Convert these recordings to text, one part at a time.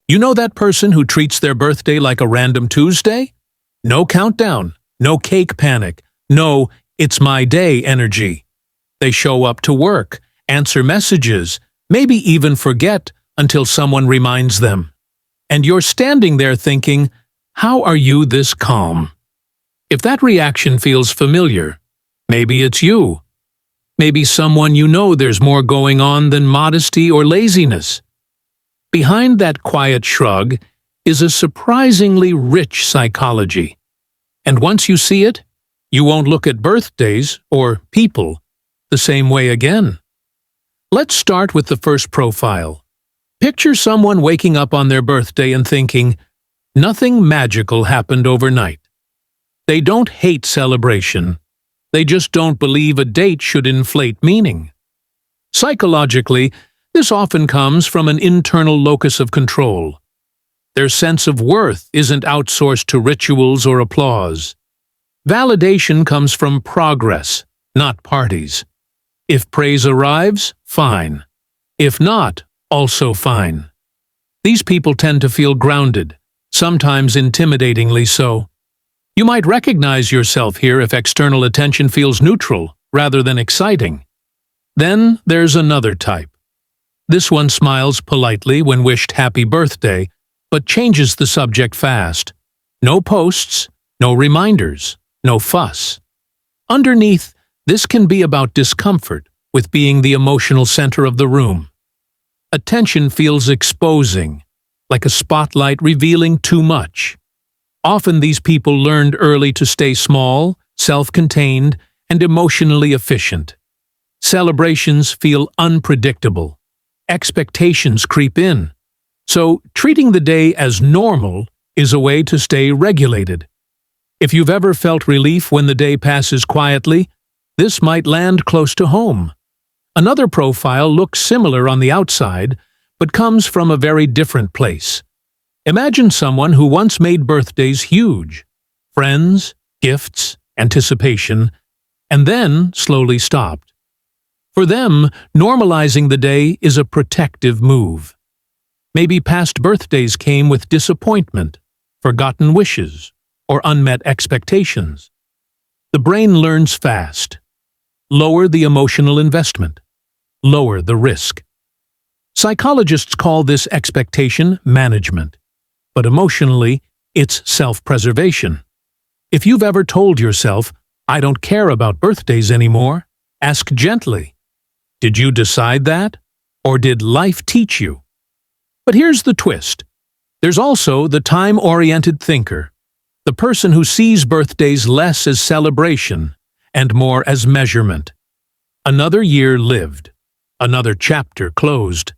You know that person who treats their birthday like a random Tuesday? No countdown, no cake panic, no "it's my day" energy. They show up to work, answer messages, maybe even forget until someone reminds them. And you're standing there thinking, how are you this calm? If that reaction feels familiar, maybe it's you. Maybe someone you know there's more going on than modesty or laziness. Behind that quiet shrug is a surprisingly rich psychology. And once you see it, you won't look at birthdays or people the same way again. Let's start with the first profile. Picture someone waking up on their birthday and thinking, nothing magical happened overnight. They don't hate celebration. They just don't believe a date should inflate meaning. Psychologically, this often comes from an internal locus of control. Their sense of worth isn't outsourced to rituals or applause. Validation comes from progress, not parties. If praise arrives, fine. If not, also fine. These people tend to feel grounded, sometimes intimidatingly so. You might recognize yourself here if external attention feels neutral rather than exciting. Then there's another type. This one smiles politely when wished happy birthday, but changes the subject fast. No posts, no reminders, no fuss. Underneath, this can be about discomfort with being the emotional center of the room. Attention feels exposing, like a spotlight revealing too much. Often these people learned early to stay small, self-contained, and emotionally efficient. Celebrations feel unpredictable. Expectations creep in. So, treating the day as normal is a way to stay regulated. If you've ever felt relief when the day passes quietly, this might land close to home. Another profile looks similar on the outside, but comes from a very different place. Imagine someone who once made birthdays huge. Friends, gifts, anticipation, and then slowly stopped. For them, normalizing the day is a protective move. Maybe past birthdays came with disappointment, forgotten wishes, or unmet expectations. The brain learns fast. Lower the emotional investment. Lower the risk. Psychologists call this expectation management, but emotionally, it's self-preservation. If you've ever told yourself, "I don't care about birthdays anymore," ask gently, did you decide that? Or did life teach you? But here's the twist. There's also the time-oriented thinker, the person who sees birthdays less as celebration and more as measurement. Another year lived. Another chapter closed.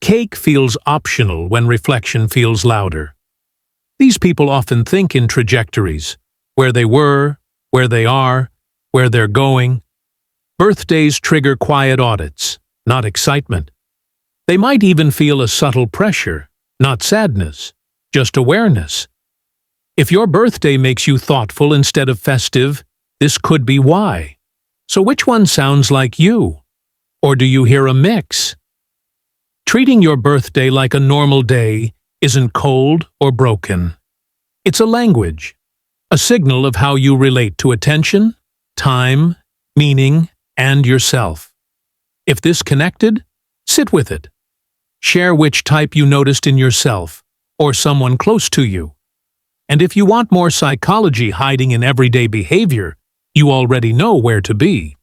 Cake feels optional when reflection feels louder. These people often think in trajectories, where they were, where they are, where they're going. Birthdays trigger quiet audits, not excitement. They might even feel a subtle pressure, not sadness, just awareness. If your birthday makes you thoughtful instead of festive, this could be why. So which one sounds like you? Or do you hear a mix? Treating your birthday like a normal day isn't cold or broken. It's a language, a signal of how you relate to attention, time, meaning, and yourself. If this connected, sit with it. Share which type you noticed in yourself or someone close to you. And if you want more psychology hiding in everyday behavior, you already know where to be.